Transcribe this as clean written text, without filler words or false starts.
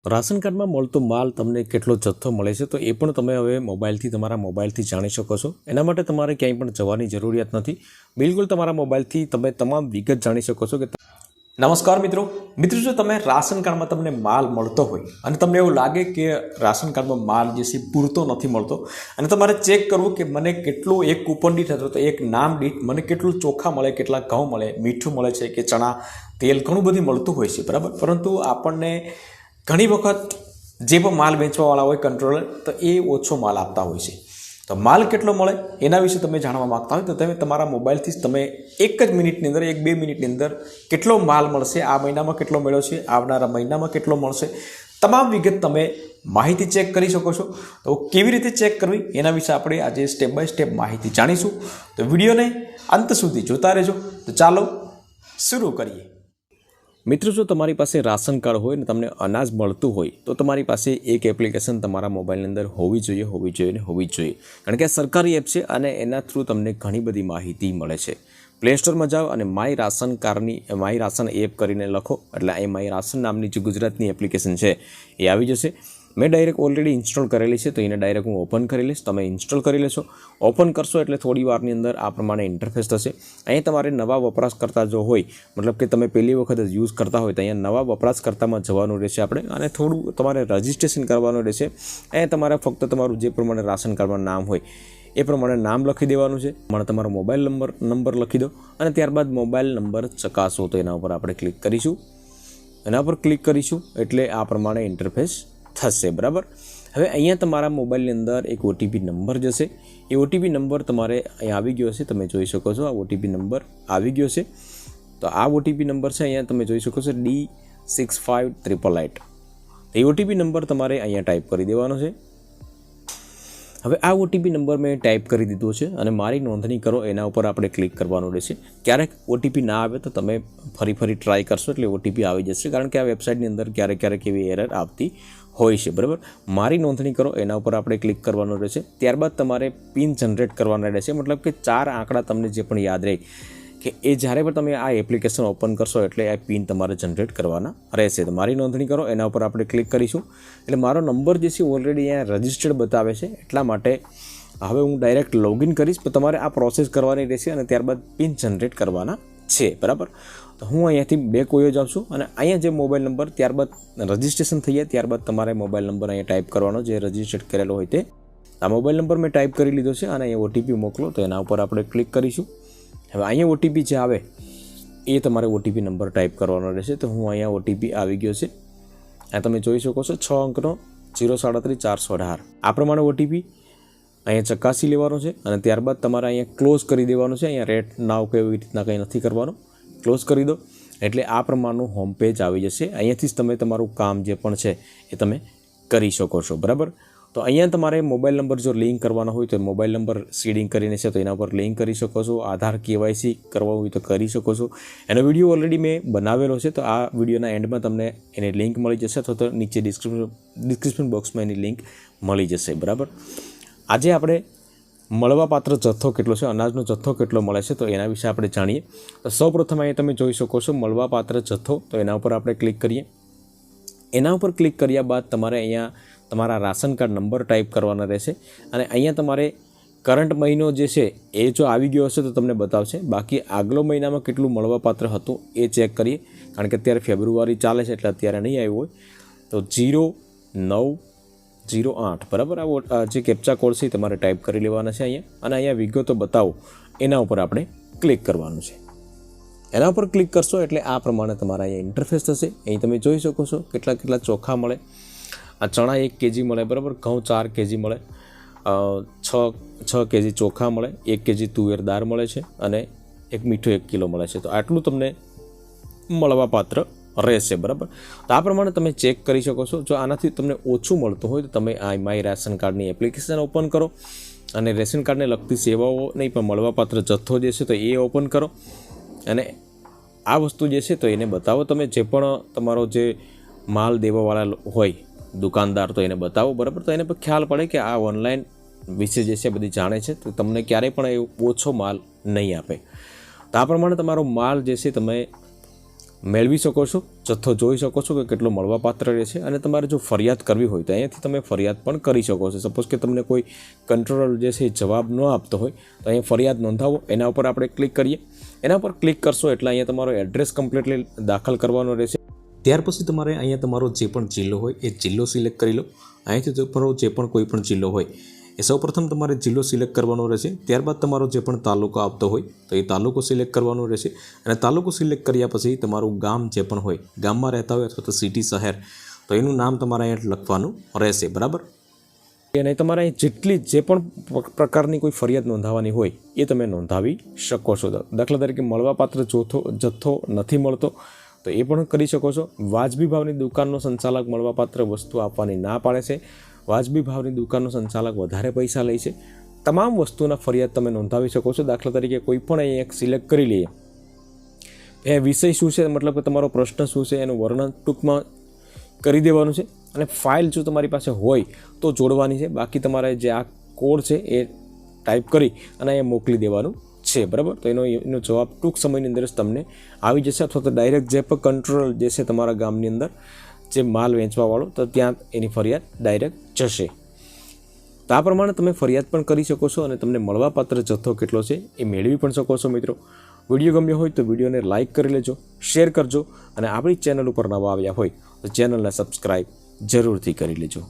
Ration કાર્ડમાં મળતો માલ તમને કેટલો જથ્થો મળે છે તો એ પણ તમે હવે તમારા મોબાઈલથી જાણી શકો છો। એના માટે તમારે ક્યાંય પણ જવાની જરૂરિયાત નથી। બિલકુલ તમારા મોબાઈલથી તમે તમામ વિગત જાણી શકો છો। કે નમસ્કાર મિત્રો, જો તમે રાશન કાર્ડમાં તમને માલ મળતો હોય અને તમને એવું લાગે કે રાશન કાર્ડમાં માલ જે છે પૂરતો નથી મળતો અને તમારે ચેક કરવું કે મને કેટલું એક કૂપન દીઠ અથવા તો એક નામ દીઠ મને કેટલું ચોખા મળે, કેટલા ઘઉં મળે, મીઠું મળે છે કે ચણા તેલ ઘણું બધું મળતું હોય છે, બરાબર। પરંતુ આપણને ઘણી વખત જે પણ માલ વેચવાવાળા હોય કંટ્રોલર તો એ ઓછો માલ આપતા હોય છે। તો માલ કેટલો મળે એના વિશે તમે જાણવા માગતા હોય તો તમે તમારા મોબાઈલથી જ તમે એક જ મિનિટની અંદર 1-2 મિનિટની અંદર કેટલો માલ મળશે, આ મહિનામાં કેટલો મળ્યો છે, આવનારા મહિનામાં કેટલો મળશે, તમામ વિગત તમે માહિતી ચેક કરી શકો છો। તો કેવી રીતે ચેક કરવી એના વિશે આપણે આજે સ્ટેપ બાય સ્ટેપ માહિતી જાણીશું। તો વિડીયોને અંત સુધી જોતા રહેજો। તો ચાલો શરૂ કરીએ। મિત્રો, જો તમારી પાસે રાશન કાર્ડ હોય ને તમને અનાજ મળતું હોય તો તમારી પાસે એક એપ્લિકેશન તમારા મોબાઈલની અંદર હોવી જોઈએ। કારણ કે આ સરકારી એપ છે અને એના થ્રુ તમને ઘણી બધી માહિતી મળે છે। પ્લે સ્ટોરમાં જાઓ અને માય રાશન એપ કરીને લખો એટલે એ માય રાશન નામની જે ગુજરાતની એપ્લિકેશન છે એ આવી જશે। મેં ડાયરેક્ટ ઓલરેડી ઇન્સ્ટોલ કરેલી છે તો એને ડાયરેક્ટ હું ઓપન કરી લઈશ। તમે ઇન્સ્ટોલ કરી લેશો, ઓપન કરશો એટલે થોડી વારની અંદર આ પ્રમાણે ઇન્ટરફેસ થશે। અહીં તમારે નવા વપરાશકર્તા જો હોય, મતલબ કે તમે પહેલી વખત જ યુઝ કરતા હોય તો અહીંયા નવા વપરાશકર્તામાં જવાનું રહેશે આપણે અને થોડું તમારે રજિસ્ટ્રેશન કરવાનું રહેશે। અહીંયા તમારે ફક્ત તમારું જે પ્રમાણે રાશન કાર્ડમાં નામ હોય એ પ્રમાણે નામ લખી દેવાનું છે, તમારો મોબાઈલ નંબર લખી દો અને ત્યારબાદ મોબાઈલ નંબર ચકાસો તો એના ઉપર આપણે ક્લિક કરીશું એટલે આ પ્રમાણે ઇન્ટરફેસ થશે, બરાબર। હવે અહીંયા તમારા મોબાઈલની અંદર એક ઓટીપી નંબર જશે। એ ઓટીપી નંબર તમારે અહીંયા આવી ગયો છે, તમે જોઈ શકો છો આ ઓટીપી નંબર આવી ગયો છે। તો આ ઓટીપી નંબર છે અહીંયા તમે જોઈ શકો છો D65888। એ ઓટીપી નંબર તમારે અહીંયા ટાઈપ કરી દેવાનો છે। હવે આ ઓટીપી નંબર મેં ટાઈપ કરી દીધો છે અને મારી નોંધણી કરો એના ઉપર આપણે ક્લિક કરવાનું રહેશે। ક્યારેક ઓટીપી ના આવે તો તમે ફરી ટ્રાય કરશો એટલે ઓટીપી આવી જશે, કારણ કે આ વેબસાઇટની અંદર ક્યારેક એવી એરર આવતી હોય છે, બરાબર। મારી નોંધણી કરો એના ઉપર આપણે ક્લિક કરવાનું રહેશે। ત્યારબાદ તમારે પિન જનરેટ કરવાના રહેશે, મતલબ કે 4 આંકડા તમને જે પણ યાદ રહે કે એ જ્યારે પણ તમે આ એપ્લિકેશન ઓપન કરશો એટલે આ પિન તમારે જનરેટ કરવાના રહેશે। તો મારી નોંધણી કરો એના ઉપર આપણે ક્લિક કરીશું એટલે મારો નંબર જે છે ઓલરેડી અહીંયા રજિસ્ટર્ડ બતાવે છે, એટલા માટે હવે હું ડાયરેક્ટ લોગિન કરીશ। તો તમારે આ પ્રોસેસ કરવાની રહેશે અને ત્યારબાદ પિન જનરેટ કરવાના છે, બરાબર। તો હું અહીંયાથી બેક વયો જાઉં છું અને અહીંયા જે મોબાઈલ નંબર ત્યારબાદ રજિસ્ટ્રેશન થઈ જાય ત્યારબાદ તમારે મોબાઈલ નંબર અહીંયા ટાઈપ કરવાનો જે રજિસ્ટર્ડ કરેલો હોય તે। આ મોબાઈલ નંબર મેં ટાઈપ કરી લીધો છે અને અહીંયા ઓટીપી મોકલો તો એના ઉપર આપણે ક્લિક કરીશું। હવે અહીંયા ઓટીપી જે આવે એ તમારે ઓટીપી નંબર ટાઈપ કરવાનો રહેશે। તો હું અહીંયા ઓટીપી આવી ગયો છે, આ તમે જોઈ શકો છો 6 અંકનો 033418। આ પ્રમાણે ઓટીપી અહીંયા ચકાસી લેવાનો છે અને ત્યારબાદ તમારે અહીંયા ક્લોઝ કરી દેવાનું છે। અહીંયા રેટ નાવ કે એવી રીતના કંઈ નથી કરવાનું, ક્લોઝ કરી દો એટલે આ પ્રમાણનું હોમ પેજ આવી જશે। અહીંયાથી જ તમે તમારું કામ જે પણ છે એ તમે કરી શકો છો, બરાબર। તો અહીંયા તમારે મોબાઈલ નંબર જો લિંક કરવાનો હોય તો મોબાઈલ નંબર સીડિંગ કરીને છે તો એના પર લિંક કરી શકો છો। આધાર કેવાયસી કરવા હોય તો કરી શકો છો। એનો વિડીયો ઓલરેડી મેં બનાવેલો છે, તો આ વિડીયોના એન્ડમાં તમને એની લિંક મળી જશે અથવા તો નીચે ડિસ્ક્રિપ્શન બોક્સમાં એની લિંક મળી જશે, બરાબર। આજે આપણે મળવાપાત્ર જથ્થો કેટલો છે, અનાજનો જથ્થો કેટલો મળે છે તો એના વિશે આપણે જાણીએ। તો સૌપ્રથમ અહીંયા તમે જોઈ શકો છો મળવાપાત્ર જથ્થો, તો એના ઉપર આપણે ક્લિક કરીએ। એના ઉપર ક્લિક કર્યા બાદ તમારે અહીંયા તમારા રાશન કાર્ડ નંબર ટાઈપ કરવાના રહેશે અને અહીંયા તમારે કરંટ મહિનો જે છે એ જો આવી ગયો હશે તો તમને બતાવશે, બાકી આગલો મહિનામાં કેટલું મળવાપાત્ર હતું એ ચેક કરીએ, કારણ કે અત્યારે ફેબ્રુઆરી ચાલે છે એટલે અત્યારે નહીં આવ્યું હોય। તો 0908, બરાબર। આ જે કેપ્ચા કોડ છે તમારે ટાઈપ કરી લેવાના છે અહીંયા અને અહીંયા વિગતો બતાવો એના ઉપર આપણે ક્લિક કરવાનું છે। એના ઉપર ક્લિક કરશો એટલે આ પ્રમાણે તમારા અહીંયા ઇન્ટરફેસ થશે। અહીં તમે જોઈ શકો છો કેટલા ચોખા મળે, આ ચણા 1 કેજી મળે, બરાબર, ઘઉં 4 કેજી મળે, 6 કેજી ચોખા મળે, 1 કેજી તુવેર દાળ મળે છે અને એક મીઠું 1 કિલો મળે છે। તો આટલું તમને મળવાપાત્ર રહેશે, બરાબર। તો આ પ્રમાણે તમે ચેક કરી શકો છો। જો આનાથી તમને ઓછું મળતું હોય તો તમે આ માય રાશન કાર્ડની એપ્લિકેશન ઓપન કરો અને રેશન કાર્ડને લગતી સેવાઓ નહીં પણ મળવાપાત્ર જથ્થો જે છે તો એ ઓપન કરો અને આ વસ્તુ જે છે તો એને બતાવો। તમે જે પણ તમારો જે માલ દેવાવાળા હોય દુકાનદાર તો એને બતાવો, બરાબર। તો એને પણ ખ્યાલ પડે કે આ ઓનલાઈન વિશે જે છે બધી જાણે છે તો તમને ક્યારેય પણ ઓછો માલ નહીં આપે। તો આ પ્રમાણે તમારો માલ જે છે તમે મેળવી શકો છો, જથ્થો જોઈ શકો છો કે કેટલો મળવાપાત્ર રહેશે. અને તમારે જો ફરિયાદ કરવી હોય તો અહીંયાથી તમે ફરિયાદ પણ કરી શકો છો. સપોઝ કે તમને કોઈ કંટ્રોલર જે છે જવાબ ન આપતો હોય તો અહીંયા ફરિયાદ નોંધાવો, એના ઉપર આપણે ક્લિક કરીએ. એના પર ક્લિક કરશો એટલે અહીંયા તમારો એડ્રેસ કમ્પ્લીટલી દાખલ કરવાનો રહેશે. ત્યાર પછી તમારે અહીંયા તમારો જે પણ જિલ્લો હોય એ જિલ્લો સિલેક્ટ કરી લો. અહીંથી તમારો જે પણ કોઈ પણ જિલ્લો હોય એ સૌપ્રથમ તમારે જિલ્લો સિલેક્ટ કરવાનો રહેશે. ત્યારબાદ તમારો જે પણ તાલુકો આપતો હોય તો એ તાલુકો સિલેક્ટ કરવાનો રહેશે. અને તાલુકો સિલેક્ટ કર્યા પછી તમારું ગામ જે પણ હોય, ગામમાં રહેતા હોય અથવા તો સિટી શહેર, તો એનું નામ તમારે અહીંયા લખવાનું રહેશે. બરાબર. અને તમારે જેટલી જે પણ પ્રકારની કોઈ ફરિયાદ નોંધાવવાની હોય એ તમે નોંધાવી શકો છો. દાખલા તરીકે મળવાપાત્ર જથ્થો નથી મળતો તો એ પણ કરી શકો છો. વાજબી ભાવની દુકાનનો સંચાલક મળવાપાત્ર વસ્તુ આપવાની ના પાડે છે, વાજબી ભાવની દુકાનનો સંચાલક વધારે પૈસા લે છે, તમામ વસ્તુના ફરિયાદ તમે નોંધાવી શકો છો. દાખલા તરીકે કોઈ પણ અહીં એક સિલેક્ટ કરી લઈએ. એ વિષય શું છે, મતલબ કે તમારો પ્રશ્ન શું છે એનું વર્ણન ટૂંકમાં કરી દેવાનું છે. અને ફાઇલ જો તમારી પાસે હોય તો જોડવાની છે. બાકી તમારે જે આ કોડ છે એ ટાઈપ કરી અને એ મોકલી દેવાનું છે. બરાબર. તો એનો જવાબ ટૂંક સમયની અંદર જ તમને આવી જશે. અથવા તો ડાયરેક્ટ જે પણ કંટ્રોલ જે છે તમારા ગામની અંદર જે માલ વેચવાવાળો, તો ત્યાં એની ફરિયાદ ડાયરેક્ટ જશે. તો આ પ્રમાણે તમે ફરિયાદ પણ કરી શકો છો અને તમને મળવાપાત્ર જથ્થો કેટલો છે એ મેળવી પણ શકો છો. મિત્રો, વિડીયો ગમ્યો હોય તો વિડીયોને લાઇક કરી લેજો, શેર કરજો અને આપણી ચેનલ ઉપર નવા આવ્યા હોય તો ચેનલને સબસ્ક્રાઈબ જરૂરથી કરી લેજો.